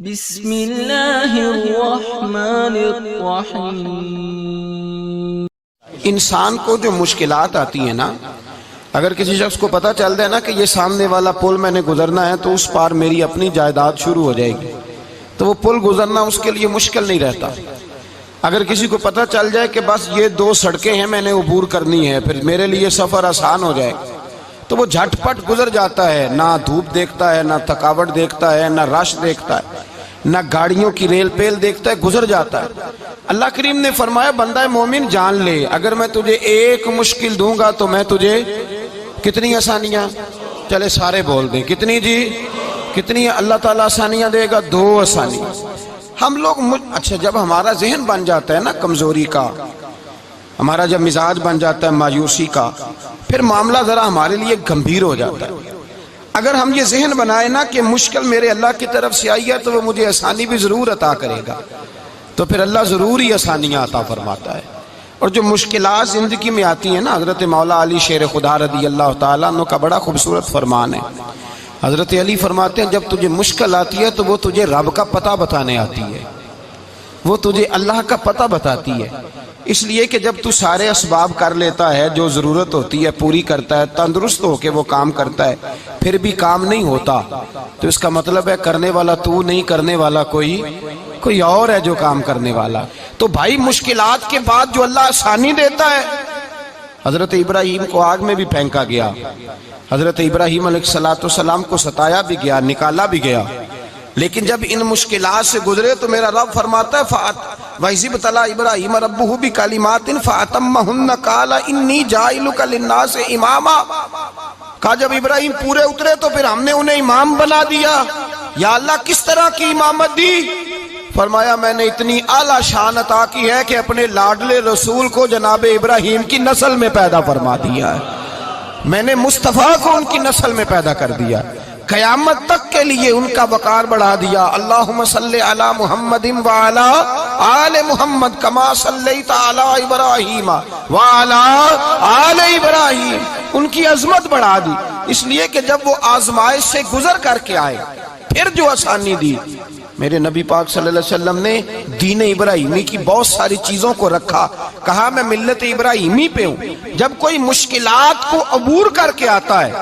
بسم اللہ الرحمن الرحیم۔ انسان کو جو مشکلات آتی ہیں نا، اگر کسی شخص کو پتہ چل جائے نا کہ یہ سامنے والا پل میں نے گزرنا ہے تو اس پار میری اپنی جائیداد شروع ہو جائے گی، تو وہ پل گزرنا اس کے لیے مشکل نہیں رہتا۔ اگر کسی کو پتہ چل جائے کہ بس یہ دو سڑکیں ہیں میں نے عبور کرنی ہے، پھر میرے لیے سفر آسان ہو جائے تو وہ جھٹ پٹ گزر جاتا ہے، نہ دھوپ دیکھتا ہے، نہ تھکاوٹ دیکھتا ہے، نہ رش دیکھتا ہے، نہ گاڑیوں کی ریل پیل دیکھتا ہے، گزر جاتا ہے۔ اللہ کریم نے فرمایا بندہ مومن جان لے، اگر میں تجھے ایک مشکل دوں گا تو میں تجھے کتنی آسانیاں، چلے سارے بول دیں کتنی جی، کتنی اللہ تعالیٰ آسانیاں دے گا؟ 2 آسانیاں۔ ہم لوگ اچھا جب ہمارا ذہن بن جاتا ہے نا کمزوری کا، ہمارا جب مزاج بن جاتا ہے مایوسی کا، پھر معاملہ ذرا ہمارے لیے گمبھیر ہو جاتا ہے۔ اگر ہم یہ ذہن بنائے نا کہ مشکل میرے اللہ کی طرف سے آئی ہے تو وہ مجھے آسانی بھی ضرور عطا کرے گا، تو پھر اللہ ضرور ہی آسانیاں عطا فرماتا ہے۔ اور جو مشکلات زندگی میں آتی ہیں نا، حضرت مولا علی شیر خدا رضی اللہ تعالیٰ عنہ کا بڑا خوبصورت فرمان ہے۔ حضرت علی فرماتے ہیں جب تجھے مشکل آتی ہے تو وہ تجھے رب کا پتہ بتانے آتی ہے، وہ تجھے اللہ کا پتہ بتاتی ہے، اس لیے کہ جب تو سارے اسباب کر لیتا ہے، جو ضرورت ہوتی ہے پوری کرتا ہے، تندرست ہو کے وہ کام کرتا ہے، پھر بھی کام نہیں ہوتا تو اس کا مطلب ہے کرنے والا تو نہیں، کرنے والا کوئی اور ہے جو کام کرنے والا۔ تو بھائی مشکلات کے بعد جو اللہ آسانی دیتا ہے، حضرت ابراہیم کو آگ میں بھی پھینکا گیا، حضرت ابراہیم علیہ السلام کو ستایا بھی گیا، نکالا بھی گیا، لیکن جب ان مشکلات سے گزرے تو میرا رب فرماتا ہے وَإِذِ ابْتَلَىٰ إِبْرَاهِيمَ رَبُّهُ بِكَلِمَاتٍ فَأَتَمَّهُنَّ قَالَ إِنِّي جَاعِلُكَ لِلنَّاسِ إِمَامًا۔ کہا جب ابراہیم پورے اترے تو پھر ہم نے انہیں امام بنا دیا۔ یا اللہ کس طرح کی امامت دی؟ فرمایا میں نے اتنی اعلیٰ شان عطا کی ہے کہ اپنے لاڈلے رسول کو جناب ابراہیم کی نسل میں پیدا فرما دیا ہے، میں نے مصطفیٰ کو ان کی نسل میں پیدا کر دیا، قیامت تک کے لیے ان کا وقار بڑھا دیا۔ اللہم صلی علی محمد وعلی آل محمد کما صلیت علی ابراہیم وعلی آل ابراہیم، ان کی عظمت بڑھا دی، اس لیے کہ جب وہ آزمائش سے گزر کر کے آئے پھر جو آسانی دی۔ میرے نبی پاک صلی اللہ علیہ وسلم نے دین ابراہیمی کی بہت ساری چیزوں کو رکھا، کہا میں ملت ابراہیمی پہ ہوں۔ جب کوئی مشکلات کو عبور کر کے آتا ہے،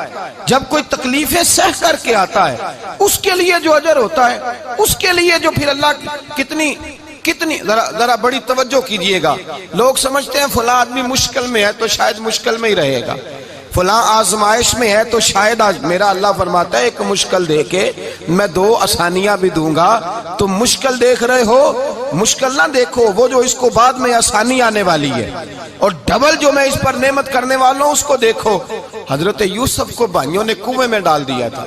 جب کوئی تکلیفیں سہ کر کے آتا ہے، اس کے لیے جو اجر ہوتا ہے، اس کے لیے جو پھر اللہ کتنی ذرا بڑی توجہ کیجئے گا۔ لوگ سمجھتے ہیں فلاں آدمی مشکل میں ہے تو شاید مشکل میں ہی رہے گا، فلاں آزمائش میں ہے تو شاید میرا اللہ فرماتا ہے ایک مشکل دے کے میں 2 آسانیاں بھی دوں گا۔ تم مشکل دیکھ رہے ہو، مشکل نہ دیکھو، وہ جو اس کو بعد میں آسانی آنے والی ہے، اور ڈبل جو میں اس پر نعمت کرنے والا ہوں اس کو دیکھو۔ حضرت یوسف کو بھائیوں نے کنویں میں ڈال دیا تھا،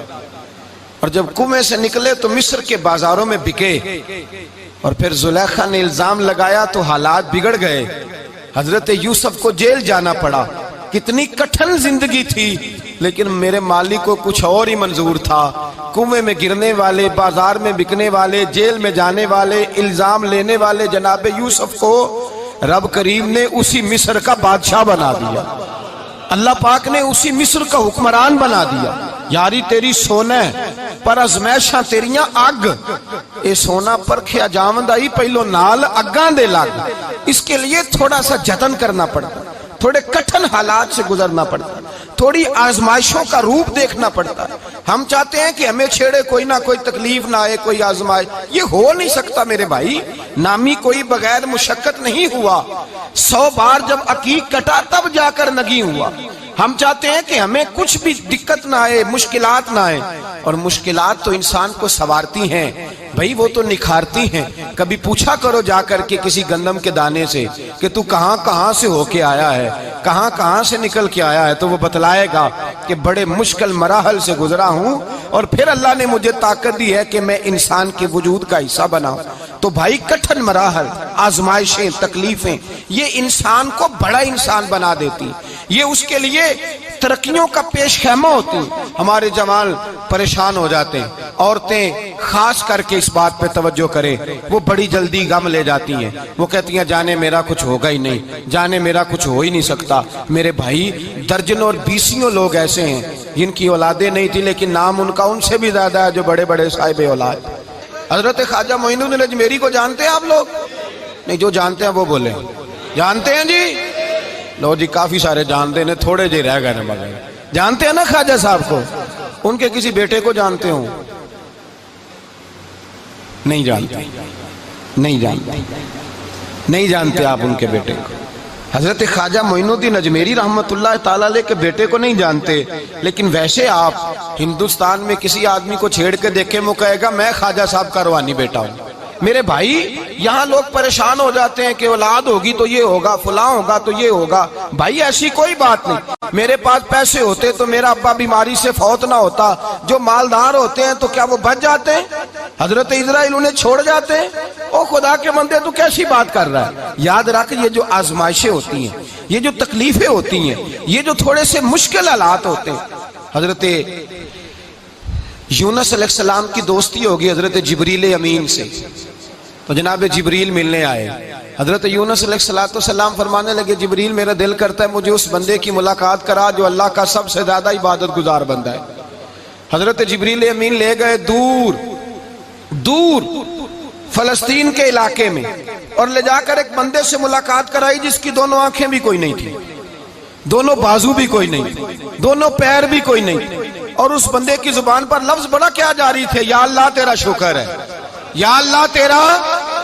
اور جب کنویں سے نکلے تو مصر کے بازاروں میں بکے، اور پھر زلیخا نے الزام لگایا تو حالات بگڑ گئے، حضرت یوسف کو جیل جانا پڑا۔ کتنی کٹھن زندگی تھی، لیکن میرے مالک کو کچھ اور ہی منظور تھا۔ کنویں میں گرنے والے، بازار میں بکنے والے، جیل میں جانے والے، الزام لینے والے جناب یوسف کو رب کریم نے اسی مصر کا بادشاہ بنا دیا، اللہ پاک نے اسی مصر کا حکمران بنا دیا۔ یاری تیری سونا پر ازمیشاں تیریاں اگ، اے سونا پرکھیا جاوندائی پہلو نال اگاں دے لگ، اس کے لیے تھوڑا سا جتن کرنا پڑتا، تھوڑے کٹھن حالات سے گزرنا پڑتا، تھوڑی آزمائشوں کا روپ دیکھنا پڑتا۔ ہم چاہتے ہیں کہ ہمیں چھیڑے کوئی نہ کوئی تکلیف نہ آئے، کوئی آزمائش، یہ ہو نہیں سکتا میرے بھائی، نامی کوئی بغیر مشقت نہیں ہوا، 100 بار جب عقیق کٹا تب جا کر نگی ہوا۔ ہم چاہتے ہیں کہ ہمیں کچھ بھی دقت نہ آئے، مشکلات نہ آئے، اور مشکلات تو انسان کو سنوارتی ہیں بھائی، وہ تو نکھارتی ہیں۔ کبھی پوچھا کرو جا کر کے کسی گندم کے دانے سے کہ تو کہاں سے ہو کے آیا ہے، کہاں سے نکل کے آیا ہے، تو وہ بتلائے گا کہ بڑے مشکل مراحل سے گزرا ہوں، اور پھر اللہ نے مجھے طاقت دی ہے کہ میں انسان کے وجود کا حصہ بناؤں۔ تو بھائی کٹھن مراحل، آزمائشیں، تکلیفیں، یہ انسان کو بڑا انسان بنا دیتی، یہ اس کے لیے ترقیوں کا پیش خیمہ ہوتی۔ ہمارے جوان پریشان ہو جاتے ہیں، عورتیں خاص کر کے اس بات پہ توجہ کریں، وہ بڑی جلدی غم لے جاتی ہیں، وہ کہتی ہیں جانے میرا کچھ ہوگا ہی نہیں، جانے میرا کچھ ہو ہی نہیں سکتا۔ میرے بھائی درجنوں اور بیسیوں لوگ ایسے ہیں جن کی اولادیں نہیں تھی لیکن نام ان کا ان سے بھی زیادہ ہے جو بڑے بڑے صاحب اولاد۔ حضرت خواجہ معین الدین اجمیری کو جانتے ہیں آپ لوگ؟ نہیں، جو جانتے ہیں وہ بولیں جانتے ہیں جی؟ لو جی کافی سارے جانتے ہیں، تھوڑے جی رہ گئے مگر جانتے ہیں نا خواجہ صاحب کو؟ ان کے کسی بیٹے کو جانتے ہوں؟ نہیں جانتے، نہیں جانتے، نہیں جانتے آپ ان کے بیٹے کو۔ حضرت خواجہ معین الدین اجمیری رحمت اللہ تعالیٰ علیہ کے بیٹے کو نہیں جانتے، لیکن ویسے آپ ہندوستان میں کسی آدمی کو چھیڑ کے دیکھیں وہ کہے گا میں خواجہ صاحب کا روحانی بیٹا ہوں۔ میرے بھائی یہاں لوگ پریشان ہو جاتے ہیں کہ اولاد ہوگی تو یہ ہوگا، فلاں ہوگا تو یہ ہوگا۔ بھائی ایسی کوئی بات نہیں۔ میرے پاس پیسے ہوتے تو میرا ابا بیماری سے فوت نہ ہوتا۔ جو مالدار ہوتے ہیں تو کیا وہ بچ جاتے ہیں؟ حضرت اسرائیل انہیں چھوڑ جاتے ہیں؟ او خدا کے بندے تو کیسی بات کر رہا ہے؟ یاد رکھ، یہ جو آزمائشیں ہوتی ہیں، یہ جو تکلیفیں ہوتی ہیں، یہ جو تھوڑے سے مشکل حالات ہوتے ہیں۔ حضرت یونس علیہ السلام کی دوستی ہوگی حضرت جبریل امین سے، تو جناب جبریل ملنے آئے۔ حضرت یونس علیہ السلام فرمانے لگے جبریل میرا دل کرتا ہے مجھے اس بندے کی ملاقات کرا جو اللہ کا سب سے زیادہ عبادت گزار بندہ ہے۔ حضرت جبریل امین لے گئے دور دور فلسطین کے علاقے میں، اور لے جا کر ایک بندے سے ملاقات کرائی جس کی دونوں آنکھیں بھی کوئی نہیں تھی، دونوں بازو بھی کوئی نہیں تھی، دونوں پیر بھی کوئی نہیں تھی، اور اس بندے کی زبان پر لفظ بڑا کیا جاری تھے، یا اللہ تیرا شکر ہے، یا اللہ تیرا،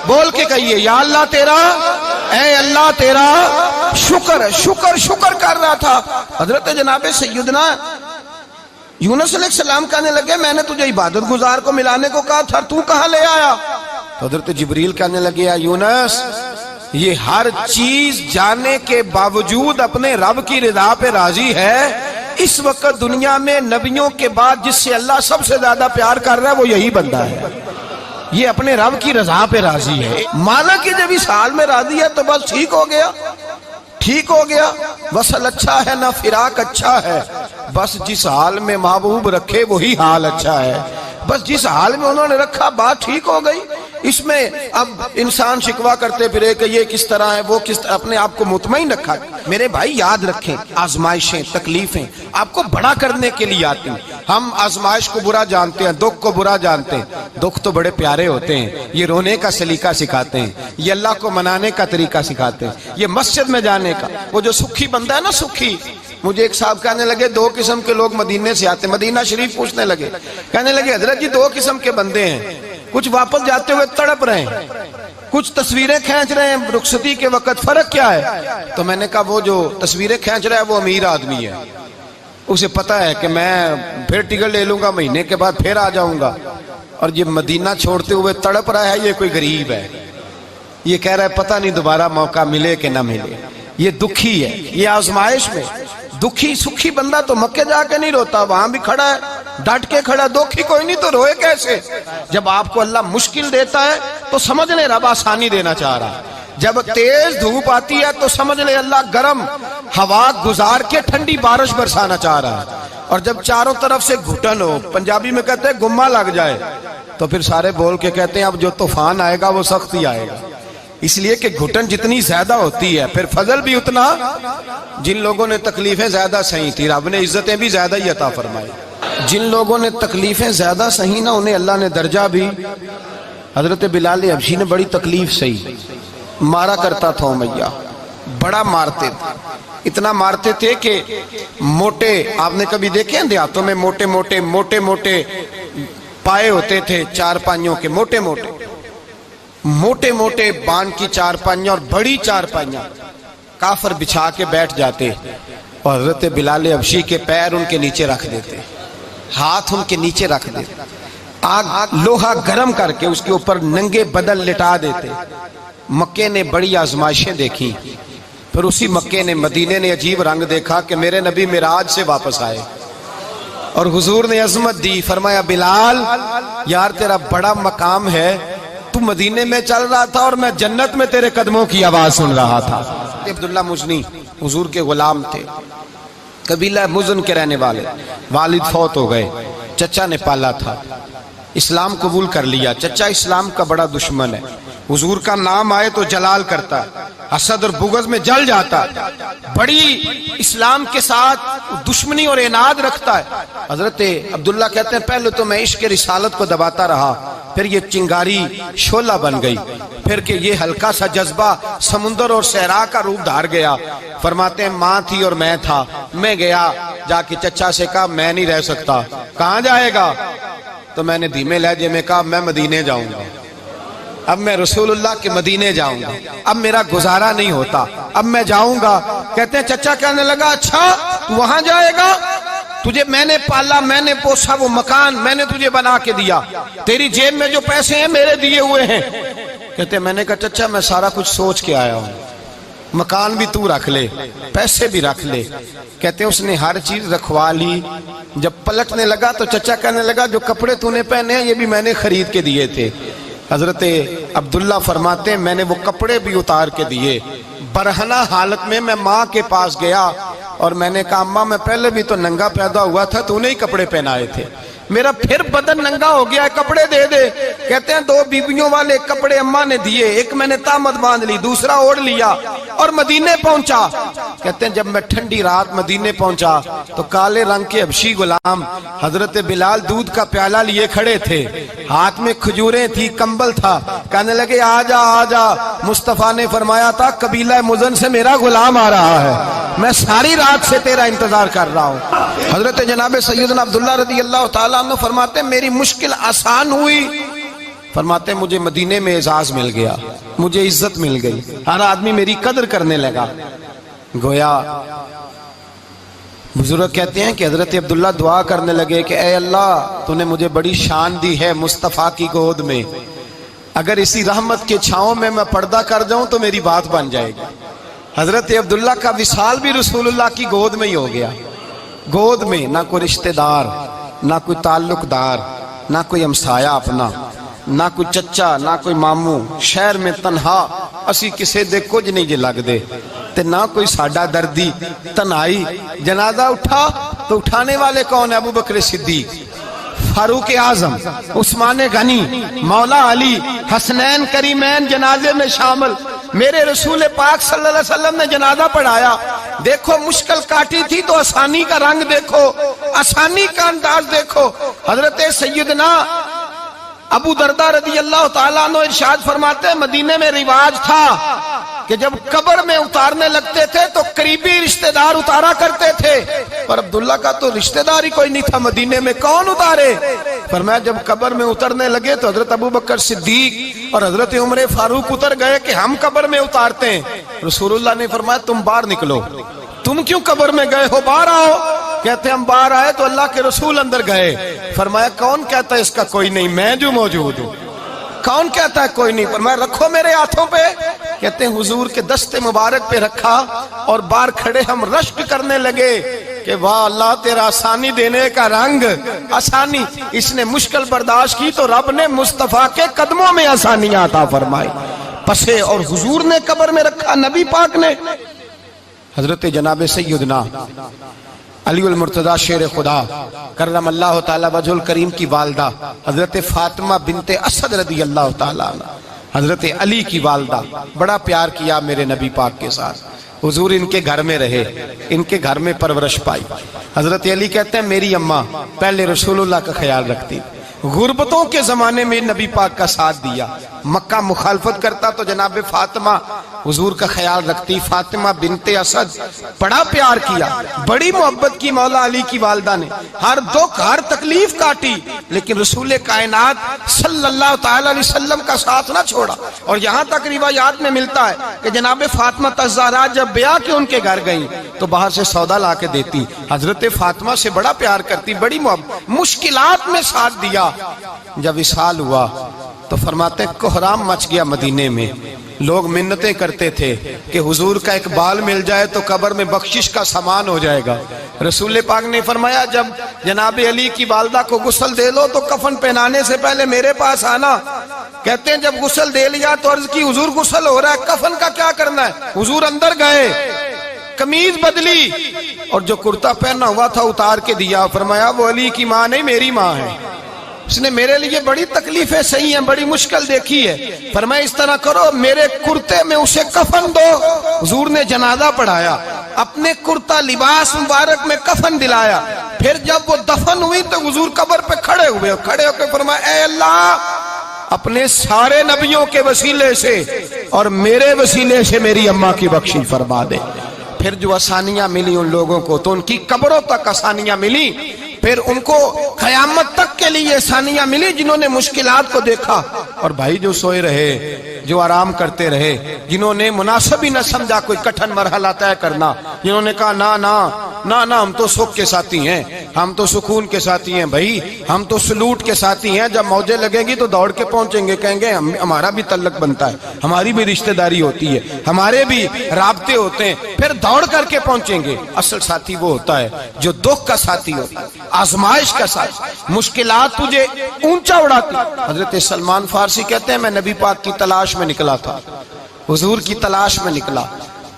بول کے کہیے یا اللہ تیرا، اے اللہ تیرا شکر ہے۔ شکر شکر کر رہا تھا۔ حضرت جناب سیدنا یونس علیہ السلام کہنے لگے میں نے تجھے عبادت گزار کو ملانے کو کہا تھا، تو کہاں لے آیا؟ تو حضرت جبریل کہنے لگے یا یونس، یہ ہر چیز جانے کے باوجود اپنے رب کی رضا پہ راضی ہے۔ اس وقت دنیا میں نبیوں کے بعد جس سے اللہ سب سے زیادہ پیار کر رہا ہے وہ یہی بندہ ہے، یہ اپنے رب کی رضا پہ راضی ہے۔ مانا کہ جب اس حال میں راضی ہے تو بس ٹھیک ہو گیا، ٹھیک ہو گیا۔ وصل اچھا ہے نہ فراق اچھا ہے، بس جس حال میں محبوب رکھے وہی حال اچھا ہے۔ بس جس حال میں انہوں نے رکھا بات ٹھیک ہو گئی۔ اس میں اب انسان شکوا کرتے پھرے کہ یہ کس طرح ہے وہ کس طرح، اپنے آپ کو مطمئن رکھا۔ میرے بھائی یاد رکھیں آزمائشیں تکلیفیں آپ کو بڑا کرنے کے لیے آتی ہیں۔ ہم آزمائش کو برا جانتے ہیں، دکھ کو برا جانتے ہیں۔ دکھ تو بڑے پیارے ہوتے ہیں، یہ رونے کا سلیقہ سکھاتے ہیں، یہ اللہ کو منانے کا طریقہ سکھاتے ہیں، یہ مسجد میں جانے کا۔ وہ جو سکھی بندہ ہے نا سکھی، مجھے ایک صاحب کہنے لگے دو قسم کے لوگ مدینے سے آتے ہیں، مدینہ شریف پوچھنے لگے، کہنے لگے حضرت جی دو قسم کے بندے ہیں، کچھ واپس جاتے ہوئے تڑپ رہے ہیں، کچھ تصویریں کھینچ رہے ہیں رخصتی کے وقت، فرق کیا ہے؟ تو میں نے کہا وہ جو تصویریں کھینچ رہا ہے وہ امیر آدمی ہے، اسے پتہ ہے کہ میں پھر ٹکٹ لے لوں گا مہینے کے بعد پھر آ جاؤں گا، اور یہ مدینہ چھوڑتے ہوئے تڑپ رہا ہے یہ کوئی غریب ہے، یہ کہہ رہا ہے پتہ نہیں دوبارہ موقع ملے کہ نہ ملے، یہ دکھی ہے۔ یہ آزمائش میں دکھی سکھی بندہ تو مکے جا کے نہیں روتا، وہاں بھی کھڑا ہے ڈٹ کے کھڑا، دکھی کوئی نہیں تو روئے کیسے؟ جب آپ کو اللہ مشکل دیتا ہے تو سمجھ لیں رب آسانی دینا چاہ رہا ہے، جب تیز دھوپ آتی ہے تو سمجھ لیں اللہ گرم ہوا گزار کے ٹھنڈی بارش برسانا چاہ رہا ہے، اور جب چاروں طرف سے گھٹن ہو، پنجابی میں کہتے ہیں گمہ لگ جائے، تو پھر سارے بول کے کہتے ہیں اب جو طوفان آئے گا وہ سخت ہی آئے گا۔ اس لیے کہ گھٹن جتنی زیادہ ہوتی ہے پھر فضل بھی اتنا۔ جن لوگوں نے تکلیفیں زیادہ سہی تھی رب نے عزتیں بھی زیادہ ہی عطا فرمائی، جن لوگوں نے تکلیفیں زیادہ سہی نہ انہیں اللہ نے درجہ بھی۔ حضرت بلال حبشی نے بڑی تکلیف سہی، مارا کرتا تھا امیہ، بڑا مارتے تھے، اتنا مارتے تھے کہ موٹے، آپ نے کبھی دیکھے ہیں دیہاتوں میں موٹے موٹے پائے ہوتے تھے چار پائیوں کے، موٹے موٹے بان کی چار پائیاں اور بڑی چار پائیاں کافر بچھا کے بیٹھ جاتے، اور حضرت بلال حبشی کے پیر ان کے نیچے رکھ دیتے، ہاتھ ان کے نیچے رکھ دیتے، آگ لوہا گرم کر کے اس کے اوپر ننگے بدن لٹا دیتے۔ مکے نے بڑی آزمائشیں دیکھی، پھر اسی مکے نے مدینے نے عجیب رنگ دیکھا کہ میرے نبی معراج سے واپس آئے، اور حضور نے عظمت دی، فرمایا بلال یار تیرا بڑا مقام ہے، تو مدینے میں چل رہا تھا اور میں جنت میں تیرے قدموں کی آواز سن رہا تھا۔ عبداللہ مزنی حضور کے غلام تھے، قبیلہ مزن کے رہنے والے، والد فوت ہو گئے، چچا نے پالا تھا، اسلام قبول کر لیا۔ چچا اسلام کا بڑا دشمن ہے، حضور کا نام آئے تو جلال کرتا ہے، حسد اور بغض میں جل جاتا ہے، بڑی اسلام کے ساتھ دشمنی اور اناد رکھتا ہے۔ حضرت عبداللہ کہتے ہیں پہلے تو میں عشق رسالت کو دباتا رہا، پھر یہ چنگاری شعلہ بن گئی، پھر کہ یہ ہلکا سا جذبہ سمندر اور صحرا کا روپ دھار گیا۔ فرماتے ہیں ماں تھی اور میں تھا، میں گیا جا کے چچا سے کہا میں نہیں رہ سکتا۔ کہاں جائے گا؟ تو میں نے دھیمے لہجے میں کہا میں مدینے جاؤں گا، اب میں رسول اللہ کے مدینے جاؤں گا، اب میرا گزارا نہیں ہوتا، اب میں جاؤں گا۔ کہتے ہیں چچا کہنے لگا اچھا تو وہاں جائے گا؟ تجھے میں نے پالا، میں نے پوسا، وہ مکان میں نے تجھے بنا کے دیا، تیری جیب میں جو پیسے ہیں میرے دیے ہوئے ہیں۔ کہتے ہیں میں نے کہا چچا میں سارا کچھ سوچ کے آیا ہوں، مکان بھی تو رکھ لے، پیسے بھی رکھ لے۔ کہتے ہیں اس نے ہر چیز رکھوا لی۔ جب پلٹنے لگا تو چچا کہنے لگا جو کپڑے تو نے پہنے ہیں یہ بھی میں نے خرید کے دیے تھے۔ حضرت عبداللہ فرماتے ہیں میں نے وہ کپڑے بھی اتار کے دیے، برہنہ حالت میں میں ماں کے پاس گیا اور میں نے کہا اماں میں پہلے بھی تو ننگا پیدا ہوا تھا، تو نے ہی کپڑے پہنائے تھے، میرا پھر بدن ننگا ہو گیا ہے، کپڑے دے دے۔ کہتے ہیں 2 بیویوں والے کپڑے اماں نے دیے، ایک میں نے تامت باندھ لی، دوسرا اوڑھ لیا اور مدینے پہنچا۔ کہتے ہیں جب میں ٹھنڈی رات مدینے پہنچا تو کالے رنگ کے حبشی غلام حضرت بلال دودھ کا پیالہ لیے کھڑے تھے، ہاتھ میں کھجوریں تھی، کمبل تھا، کہنے لگے آجا آجا۔ مصطفیٰ نے فرمایا تھا قبیلہ مزن سے میرا غلام آ رہا ہے، میں ساری رات سے تیرا انتظار کر رہا ہوں۔ حضرت جناب سیدنا عبداللہ رضی اللہ تعالیٰ عنہ فرماتے ہیں میری مشکل آسان ہوئی، فرماتے ہیں مجھے مدینے میں اعزاز مل گیا، مجھے عزت مل گئی، ہر آدمی میری قدر کرنے لگا۔ گویا بزرگ کہتے ہیں کہ حضرت عبداللہ دعا کرنے لگے کہ اے اللہ تو نے مجھے بڑی شان دی ہے مصطفیٰ کی گود میں، اگر اسی رحمت کے چھاؤں میں پردہ کر جاؤں تو میری بات بن جائے گی۔ حضرت عبداللہ کا وصال بھی رسول اللہ کی گود میں ہی ہو گیا، گود میں، نہ کوئی رشتہ دار، نہ کوئی تعلق دار، نہ کوئی ہمسایہ اپنا، نہ کوئی چچا، نہ کوئی ماموں، شہر میں تنہا اسی کسے دے کچھ نہیں جے لگ دے تے نہ کوئی ساڈا دردی، تنہائی۔ جنازہ اٹھا تو اٹھانے والے کون ہیں؟ ابو بکر صدیق، فاروق اعظم، عثمان غنی، مولا علی، حسنین کریمین جنازے میں شامل۔ میرے رسول پاک صلی اللہ علیہ وسلم نے جنازہ پڑھایا، دیکھو مشکل کاٹی تھی تو آسانی کا رنگ دیکھو، آسانی کا انداز دیکھو۔ حضرت سیدنا ابو دردہ رضی اللہ تعالیٰ عنہ ارشاد فرماتے ہیں مدینے میں رواج تھا کہ جب قبر میں اتارنے لگتے تھے تو قریبی رشتہ دار اتارا کرتے تھے، پر عبداللہ کا تو رشتہ دار ہی کوئی نہیں تھا مدینے میں، کون اتارے؟ فرمایا جب قبر میں اترنے لگے تو حضرت ابو بکر صدیق اور حضرت عمر فاروق اتر گئے کہ ہم قبر میں اتارتے ہیں۔ رسول اللہ نے فرمایا تم باہر نکلو، تم کیوں قبر میں گئے ہو، باہر آؤ۔ کہتے ہیں ہم باہر آئے تو اللہ کے رسول اندر گئے، فرمایا کون کہتا ہے اس کا کوئی نہیں، میں جو موجود ہوں، کون کہتا ہے کوئی نہیں؟ فرمایا رکھو میرے ہاتھوں پہ۔ کہتے ہیں حضور کے دست مبارک پہ رکھا اور باہر کھڑے ہم رشک کرنے لگے کہ واہ اللہ تیرا آسانی دینے کا رنگ، آسانی۔ اس نے مشکل برداشت کی تو رب نے مصطفیٰ کے قدموں میں آسانیاں عطا فرمائی، پسے اور حضور نے قبر میں رکھا، نبی پاک نے۔ حضرت جناب سیدنا علی المرتضی شیر خدا کرم اللہ تعالی وجہ الکریم کی والدہ حضرت فاطمہ بنت اسد رضی اللہ تعالی عنہ، حضرت علی کی والدہ، بڑا پیار کیا میرے نبی پاک کے ساتھ، حضور ان کے گھر میں رہے، ان کے گھر میں پرورش پائی۔ حضرت علی کہتے ہیں میری اماں پہلے رسول اللہ کا خیال رکھتی، غربتوں کے زمانے میں نبی پاک کا ساتھ دیا، مکہ مخالفت کرتا تو جناب فاطمہ حضور کا خیال رکھتی، فاطمہ بنت اسد، بڑا پیار کیا، بڑی محبت کی مولا علی کی والدہ نے، ہر دکھ ہر تکلیف کاٹی، لیکن رسول کائنات صلی اللہ تعالی علیہ وسلم کا ساتھ نہ چھوڑا۔ اور یہاں تک روایات میں ملتا ہے کہ جناب فاطمہ الزہرا جب بیاہ کے ان کے گھر گئیں تو باہر سے سودا لا کے دیتی، حضرت فاطمہ سے بڑا پیار کرتی، بڑی محبت، مشکلات میں ساتھ دیا۔ جب وصال ہوا تو فرماتے کوہرام مچ گیا مدینے میں، لوگ منتیں کرتے تھے کہ حضور کا ایک بال مل جائے تو قبر میں بخشش کا سامان ہو جائے گا۔ رسول پاک نے فرمایا جب جناب علی کی والدہ کو غسل دے لو تو کفن پہنانے سے پہلے میرے پاس آنا۔ کہتے ہیں جب غسل دے لیا تو عرض کی حضور غسل ہو رہا ہے، کفن کا کیا کرنا ہے؟ حضور اندر گئے، قمیض بدلی اور جو کرتا پہنا ہوا تھا اتار کے دیا، فرمایا وہ علی کی ماں نہیں میری ماں ہے۔ اس نے میرے لیے بڑی تکلیفیں سہی ہیں، بڑی مشکل دیکھی ہے، فرمایا اس طرح کرو میرے کرتے میں اسے کفن دو۔ حضور نے جنازہ پڑھایا، اپنے کرتا لباس مبارک میں کفن دلایا، پھر جب وہ دفن ہوئی تو حضور قبر پہ کھڑے ہوئے، کھڑے ہو کے فرمایا اے اللہ اپنے سارے نبیوں کے وسیلے سے اور میرے وسیلے سے میری اماں کی بخشش فرما دے۔ پھر جو آسانیاں ملی ان لوگوں کو تو ان کی قبروں تک آسانیاں ملی، پھر ان کو قیامت تک کے لیے آسانیاں ملی جنہوں نے مشکلات کو دیکھا۔ اور بھائی جو سوئے رہے، جو آرام کرتے رہے، جنہوں نے مناسب ہی نہ سمجھا کوئی کٹھن مرحلہ طے کرنا، جنہوں نے کہا نا نا نا نا ہم تو سکھ کے ساتھی ہیں، ہم تو سکون کے ساتھی ہیں، بھائی ہم تو سلوٹ کے ساتھی ہیں، جب موجیں لگیں گی تو دوڑ کے پہنچیں گے، کہیں گے ہمارا بھی تعلق بنتا ہے، ہماری بھی رشتہ داری ہوتی ہے، ہمارے بھی رابطے ہوتے ہیں، پھر دوڑ کر کے پہنچیں گے۔ اصل ساتھی وہ ہوتا ہے جو دکھ کا ساتھی ہوتا ہے، آزمائش کا ساتھ، مشکلات تجھے اونچا اڑاتی۔ حضرت سلمان فارسی کہتے ہیں میں نبی پاک کی تلاش میں نکلا تھا، حضور کی تلاش میں نکلا،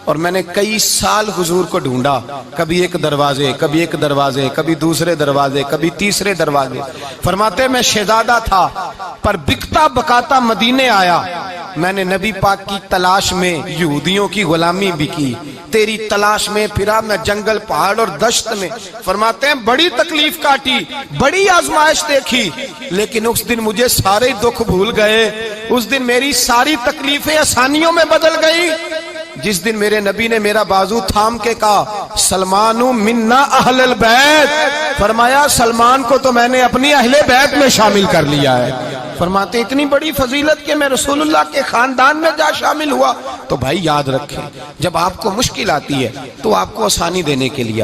اور میں نے کئی سال حضور کو ڈھونڈا، کبھی ایک دروازے، کبھی ایک دروازے، کبھی دوسرے دروازے، کبھی تیسرے دروازے۔ فرماتے میں شہزادہ تھا پر بکتا بکاتا مدینے آیا، میں نے نبی پاک کی تلاش میں یہودیوں کی غلامی بھی کی، تیری تلاش میں پھرا میں جنگل پہاڑ اور دشت میں۔ فرماتے ہیں بڑی تکلیف کاٹی، بڑی آزمائش دیکھی، لیکن اس دن مجھے سارے دکھ بھول گئے، اس دن میری ساری تکلیفیں آسانیوں میں بدل گئی جس دن میرے نبی نے میرا بازو تھام کے کہا سلمانو منا اہل البیت، فرمایا سلمان کو تو میں نے اپنی اہل بیت میں شامل کر لیا ہے۔ فرماتے اتنی بڑی فضیلت کہ میں رسول اللہ کے خاندان میں جا شامل ہوا۔ تو بھائی یاد رکھیں جب آپ کو مشکل آتی ہے تو آپ کو آسانی دینے کے لیے